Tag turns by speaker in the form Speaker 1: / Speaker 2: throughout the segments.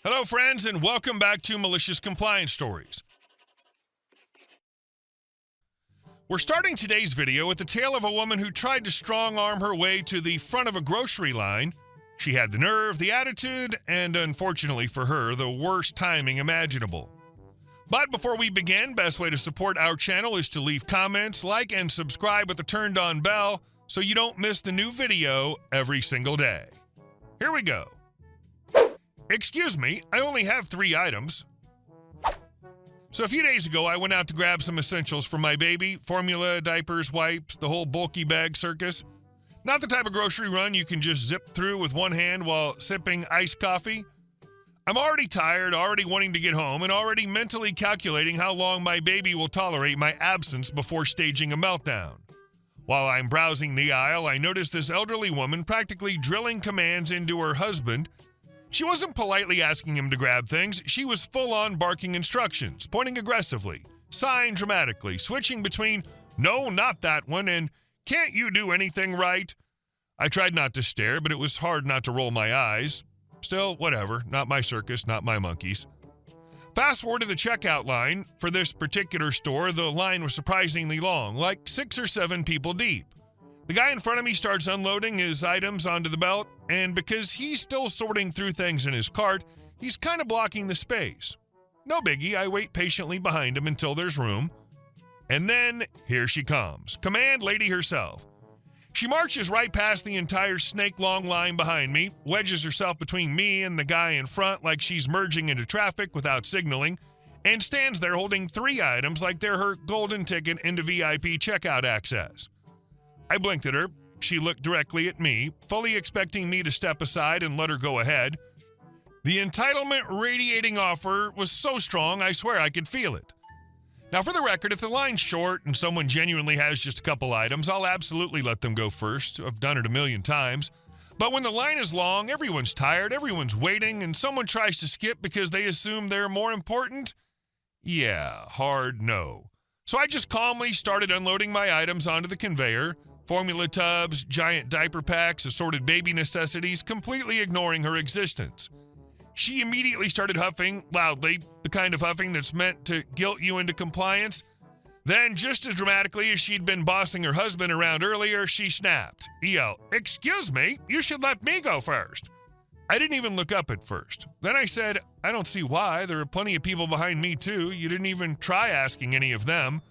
Speaker 1: Hello, friends, and welcome back to Malicious Compliance Stories. We're starting today's video with the tale of a woman who tried to strong-arm her way to the front of a grocery line. She had the nerve, the attitude, and unfortunately for her, the worst timing imaginable. But before we begin, best way to support our channel is to leave comments, like, and subscribe with the turned-on bell so you don't miss the new video every single day. Here we go. Excuse me, I only have 3 items. So a few days ago, I went out to grab some essentials for my baby: formula, diapers, wipes, the whole bulky bag circus. Not the type of grocery run you can just zip through with one hand while sipping iced coffee. I'm already tired, already wanting to get home, and already mentally calculating how long my baby will tolerate my absence before staging a meltdown. While I'm browsing the aisle, I noticed this elderly woman practically drilling commands into her husband. She wasn't politely asking him to grab things, she was full-on barking instructions, pointing aggressively, sighing dramatically, switching between, "No, not that one," and "Can't you do anything right?" I tried not to stare, but it was hard not to roll my eyes. Still, whatever, not my circus, not my monkeys. Fast forward to the checkout line. For this particular store, the line was surprisingly long, like 6 or 7 people deep. The guy in front of me starts unloading his items onto the belt, and because he's still sorting through things in his cart, he's kind of blocking the space. No biggie, I wait patiently behind him until there's room. And then, here she comes, command lady herself. She marches right past the entire snake-long line behind me, wedges herself between me and the guy in front like she's merging into traffic without signaling, and stands there holding 3 items like they're her golden ticket into VIP checkout access. I blinked at her. She looked directly at me, fully expecting me to step aside and let her go ahead. The entitlement radiating off her was so strong, I swear I could feel it. Now, for the record, if the line's short and someone genuinely has just a couple items, I'll absolutely let them go first. I've done it a million times. But when the line is long, everyone's tired, everyone's waiting, and someone tries to skip because they assume they're more important? Yeah, hard no. So I just calmly started unloading my items onto the conveyor. Formula tubs, giant diaper packs, assorted baby necessities, completely ignoring her existence. She immediately started huffing loudly, the kind of huffing that's meant to guilt you into compliance. Then, just as dramatically as she'd been bossing her husband around earlier, she snapped. He yelled, "Excuse me, you should let me go first." I didn't even look up at first. Then I said, "I don't see why. There are plenty of people behind me too. You didn't even try asking any of them."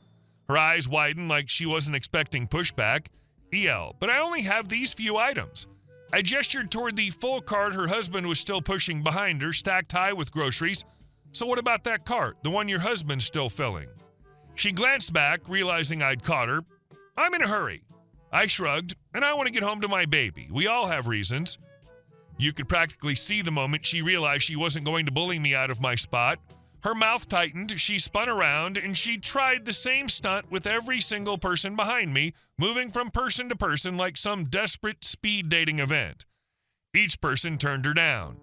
Speaker 1: Her eyes widened like she wasn't expecting pushback. EL, "But I only have these few items." I gestured toward the full cart her husband was still pushing behind her, stacked high with groceries. "So what about that cart, the one your husband's still filling?" She glanced back, realizing I'd caught her. "I'm in a hurry." I shrugged, "And I want to get home to my baby. We all have reasons." You could practically see the moment she realized she wasn't going to bully me out of my spot. Her mouth tightened, she spun around, and she tried the same stunt with every single person behind me, moving from person to person like some desperate speed dating event. Each person turned her down.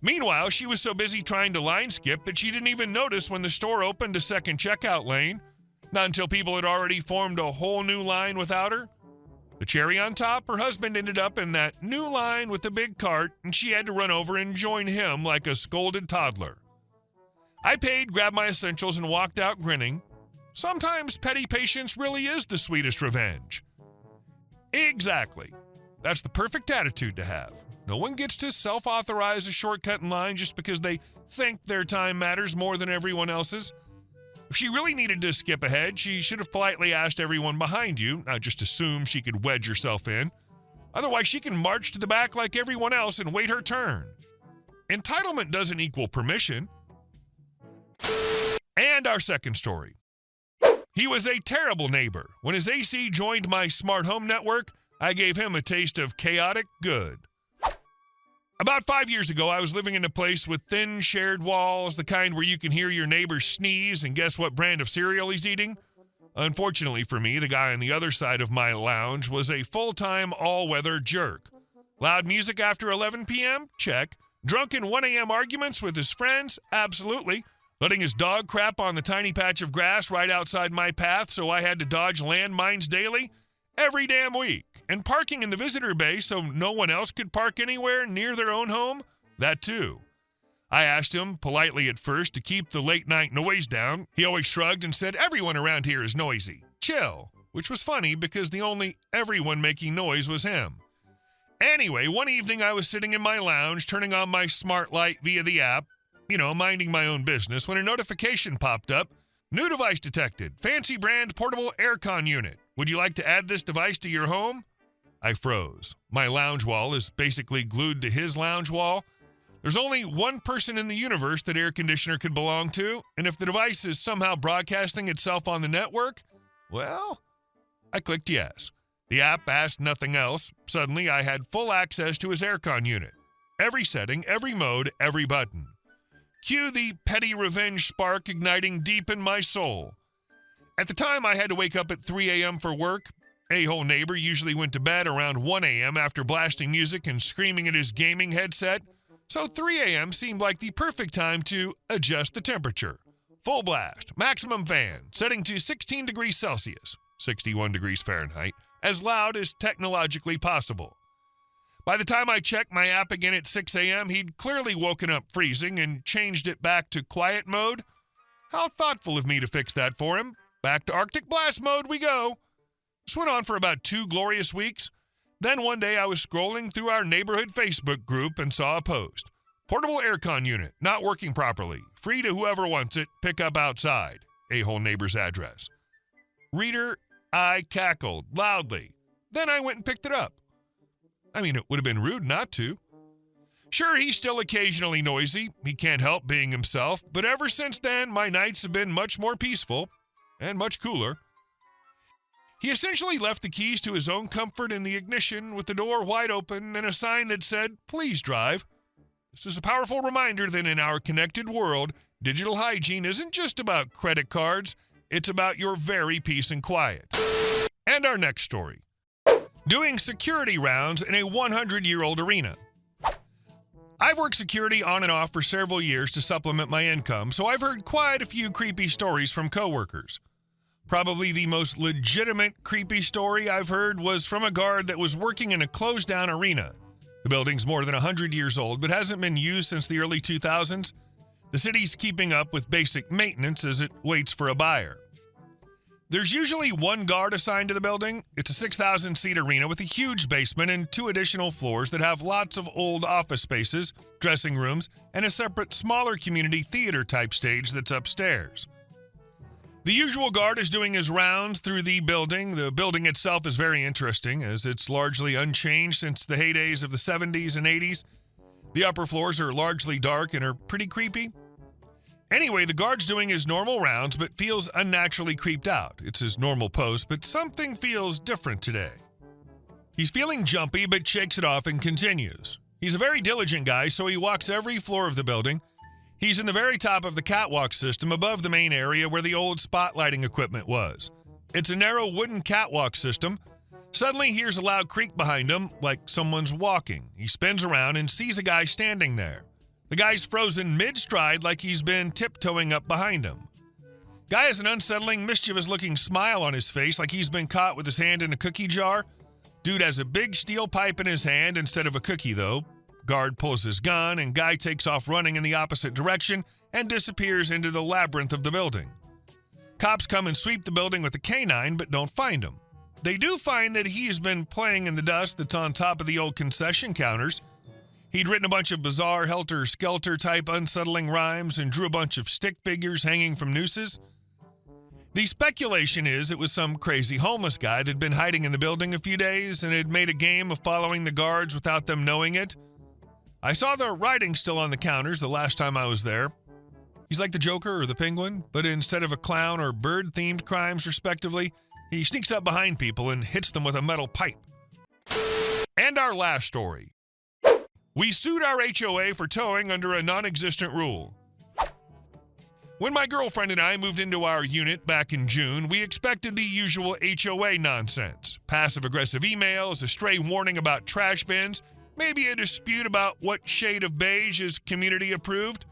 Speaker 1: Meanwhile, she was so busy trying to line skip that she didn't even notice when the store opened a second checkout lane. Not until people had already formed a whole new line without her. The cherry on top, her husband ended up in that new line with the big cart, and she had to run over and join him like a scolded toddler. I paid, grabbed my essentials, and walked out grinning. Sometimes petty patience really is the sweetest revenge. Exactly. That's the perfect attitude to have. No one gets to self-authorize a shortcut in line just because they think their time matters more than everyone else's. If she really needed to skip ahead, she should have politely asked everyone behind you, not just assume she could wedge herself in. Otherwise, she can march to the back like everyone else and wait her turn. Entitlement doesn't equal permission. And our second story. He was a terrible neighbor. When his AC joined my smart home network, I gave him a taste of chaotic good. About 5 years ago, I was living in a place with thin shared walls, the kind where you can hear your neighbor sneeze and guess what brand of cereal he's eating. Unfortunately for me, the guy on the other side of my lounge was a full-time all-weather jerk. Loud music after 11 p.m.? Check. Drunken 1 a.m. arguments with his friends? Absolutely. Letting his dog crap on the tiny patch of grass right outside my path so I had to dodge landmines daily? Every damn week. And parking in the visitor bay so no one else could park anywhere near their own home? That too. I asked him, politely at first, to keep the late-night noise down. He always shrugged and said, "Everyone around here is noisy. Chill," which was funny because the only everyone making noise was him. Anyway, one evening I was sitting in my lounge, turning on my smart light via the app, minding my own business, when a notification popped up. "New device detected. Fancy brand portable aircon unit. Would you like to add this device to your home?" I froze. My lounge wall is basically glued to his lounge wall. There's only one person in the universe that air conditioner could belong to, and if the device is somehow broadcasting itself on the network, well, I clicked yes. The app asked nothing else. Suddenly, I had full access to his aircon unit. Every setting, every mode, every button. Cue the petty revenge spark igniting deep in my soul. At the time, I had to wake up at 3 a.m. for work. A-hole neighbor usually went to bed around 1 a.m. after blasting music and screaming at his gaming headset, so 3 a.m. seemed like the perfect time to adjust the temperature. Full blast, maximum fan, setting to 16 degrees Celsius, 61 degrees Fahrenheit, as loud as technologically possible. By the time I checked my app again at 6 a.m., he'd clearly woken up freezing and changed it back to quiet mode. How thoughtful of me to fix that for him. Back to Arctic blast mode we go. This went on for about 2 glorious weeks. Then one day I was scrolling through our neighborhood Facebook group and saw a post. "Portable aircon unit, not working properly. Free to whoever wants it, pick up outside." A-hole neighbor's address. Reader, I cackled loudly. Then I went and picked it up. It would have been rude not to. Sure, he's still occasionally noisy. He can't help being himself. But ever since then, my nights have been much more peaceful and much cooler. He essentially left the keys to his own comfort in the ignition with the door wide open and a sign that said, "Please drive." This is a powerful reminder that in our connected world, digital hygiene isn't just about credit cards. It's about your very peace and quiet. And our next story. Doing security rounds in a 100-year-old arena. I've worked security on and off for several years to supplement my income, so I've heard quite a few creepy stories from coworkers. Probably the most legitimate creepy story I've heard was from a guard that was working in a closed-down arena. The building's more than 100 years old, but hasn't been used since the early 2000s. The city's keeping up with basic maintenance as it waits for a buyer. There's usually one guard assigned to the building. It's a 6,000-seat arena with a huge basement and 2 additional floors that have lots of old office spaces, dressing rooms, and a separate, smaller community theater-type stage that's upstairs. The usual guard is doing his rounds through the building. The building itself is very interesting, as it's largely unchanged since the heydays of the 70s and 80s. The upper floors are largely dark and are pretty creepy. Anyway, the guard's doing his normal rounds, but feels unnaturally creeped out. It's his normal post, but something feels different today. He's feeling jumpy, but shakes it off and continues. He's a very diligent guy, so he walks every floor of the building. He's in the very top of the catwalk system above the main area where the old spotlighting equipment was. It's a narrow wooden catwalk system. Suddenly, he hears a loud creak behind him, like someone's walking. He spins around and sees a guy standing there. The guy's frozen mid-stride like he's been tiptoeing up behind him. Guy has an unsettling, mischievous-looking smile on his face like he's been caught with his hand in a cookie jar. Dude has a big steel pipe in his hand instead of a cookie, though. Guard pulls his gun, and guy takes off running in the opposite direction and disappears into the labyrinth of the building. Cops come and sweep the building with a canine, but don't find him. They do find that he's been playing in the dust that's on top of the old concession counters. He'd written a bunch of bizarre helter-skelter-type unsettling rhymes and drew a bunch of stick figures hanging from nooses. The speculation is it was some crazy homeless guy that'd been hiding in the building a few days and had made a game of following the guards without them knowing it. I saw the writing still on the counters the last time I was there. He's like the Joker or the Penguin, but instead of a clown or bird-themed crimes, respectively, he sneaks up behind people and hits them with a metal pipe. And our last story. We sued our HOA for towing under a non-existent rule. When my girlfriend and I moved into our unit back in June, we expected the usual HOA nonsense. Passive-aggressive emails, a stray warning about trash bins, maybe a dispute about what shade of beige is community approved.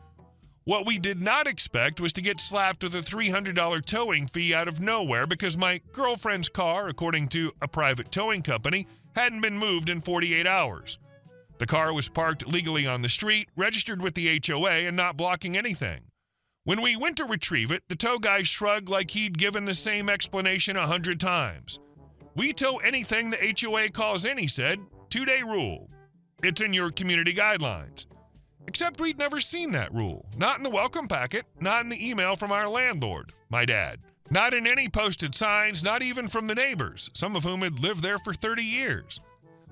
Speaker 1: What we did not expect was to get slapped with a $300 towing fee out of nowhere because my girlfriend's car, according to a private towing company, hadn't been moved in 48 hours. The car was parked legally on the street, registered with the HOA, and not blocking anything. When we went to retrieve it, the tow guy shrugged like he'd given the same explanation 100 times. We tow anything the HOA calls in, he said. 2-day rule. It's in your community guidelines. Except we'd never seen that rule. Not in the welcome packet, not in the email from our landlord, my dad. Not in any posted signs, not even from the neighbors, some of whom had lived there for 30 years.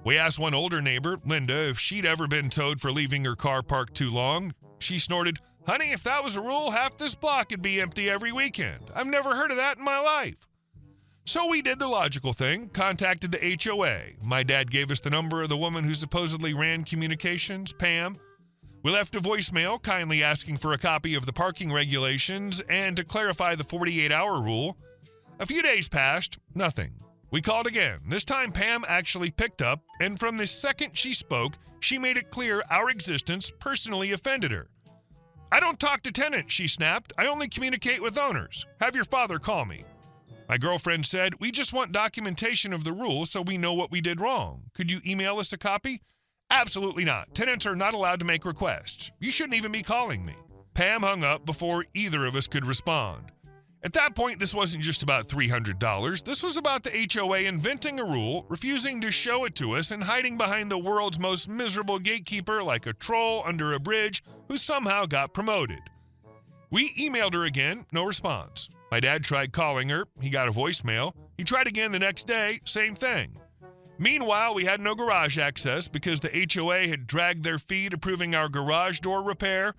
Speaker 1: We asked one older neighbor, Linda, if she'd ever been towed for leaving her car parked too long. She snorted, "Honey, if that was a rule, half this block would be empty every weekend. I've never heard of that in my life." So we did the logical thing, contacted the HOA. My dad gave us the number of the woman who supposedly ran communications, Pam. We left a voicemail kindly asking for a copy of the parking regulations and to clarify the 48-hour rule. A few days passed, nothing. We called again. This time Pam actually picked up, and from the second she spoke, she made it clear our existence personally offended her. "I don't talk to tenants," she snapped. "I only communicate with owners. Have your father call me." My girlfriend said, "We just want documentation of the rule so we know what we did wrong. Could you email us a copy?" "Absolutely not. Tenants are not allowed to make requests. You shouldn't even be calling me." Pam hung up before either of us could respond. At that point, this wasn't just about $300. This was about the HOA inventing a rule, refusing to show it to us, and hiding behind the world's most miserable gatekeeper like a troll under a bridge who somehow got promoted. We emailed her again, no response. My dad tried calling her. He got a voicemail. He tried again the next day, same thing. Meanwhile, we had no garage access because the HOA had dragged their feet approving our garage door repair.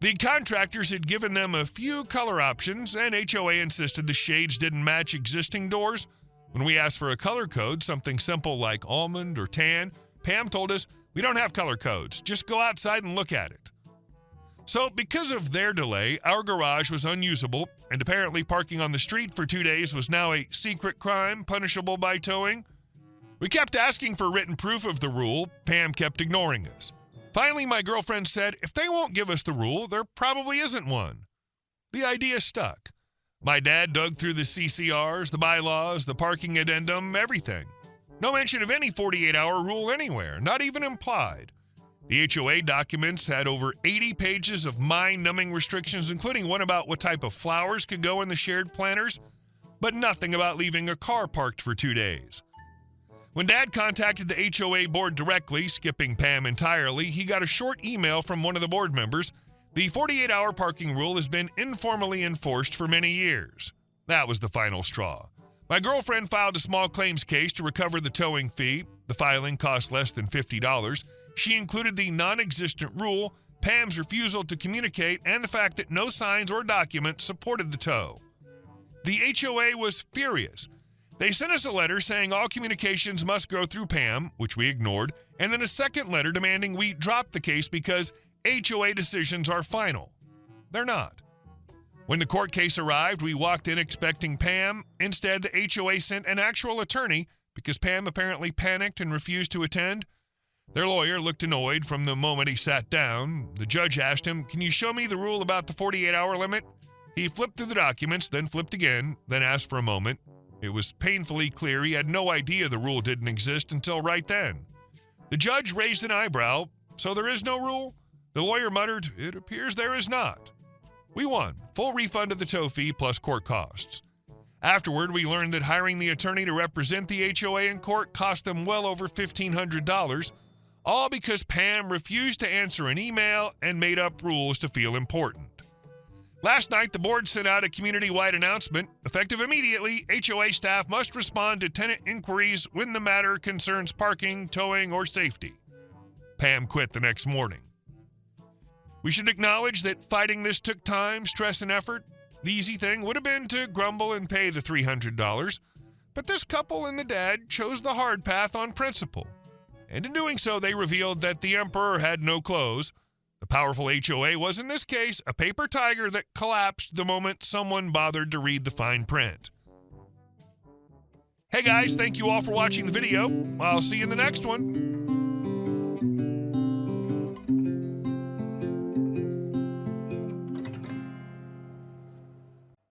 Speaker 1: The contractors had given them a few color options, and HOA insisted the shades didn't match existing doors. When we asked for a color code, something simple like almond or tan, Pam told us, "We don't have color codes. Just go outside and look at it." So, because of their delay, our garage was unusable, and apparently parking on the street for 2 days was now a secret crime punishable by towing. We kept asking for written proof of the rule. Pam kept ignoring us. Finally, my girlfriend said, "If they won't give us the rule, there probably isn't one." The idea stuck. My dad dug through the CCRs, the bylaws, the parking addendum, everything. No mention of any 48-hour rule anywhere, not even implied. The HOA documents had over 80 pages of mind-numbing restrictions, including one about what type of flowers could go in the shared planters, but nothing about leaving a car parked for 2 days. When Dad contacted the HOA board directly, skipping Pam entirely, he got a short email from one of the board members. "The 48-hour parking rule has been informally enforced for many years." That was the final straw. My girlfriend filed a small claims case to recover the towing fee. The filing cost less than $50. She included the non-existent rule, Pam's refusal to communicate, and the fact that no signs or documents supported the tow. The HOA was furious. They sent us a letter saying all communications must go through Pam, which we ignored, and then a second letter demanding we drop the case because HOA decisions are final. They're not. When the court case arrived, we walked in expecting Pam. Instead, the HOA sent an actual attorney because Pam apparently panicked and refused to attend. Their lawyer looked annoyed from the moment he sat down. The judge asked him, "Can you show me the rule about the 48-hour limit?" He flipped through the documents, then flipped again, then asked for a moment. It was painfully clear he had no idea the rule didn't exist until right then. The judge raised an eyebrow. "So there is no rule?" The lawyer muttered, "It appears there is not." We won. Full refund of the tow fee plus court costs. Afterward, we learned that hiring the attorney to represent the HOA in court cost them well over $1,500, all because Pam refused to answer an email and made up rules to feel important. Last night, the board sent out a community-wide announcement. Effective immediately, HOA staff must respond to tenant inquiries when the matter concerns parking, towing, or safety. Pam quit the next morning. We should acknowledge that fighting this took time, stress, and effort. The easy thing would have been to grumble and pay the $300, but this couple and the dad chose the hard path on principle. And in doing so, they revealed that the emperor had no clothes. The powerful HOA was, in this case, a paper tiger that collapsed the moment someone bothered to read the fine print. Hey guys, thank you all for watching the video. I'll see you in the next one.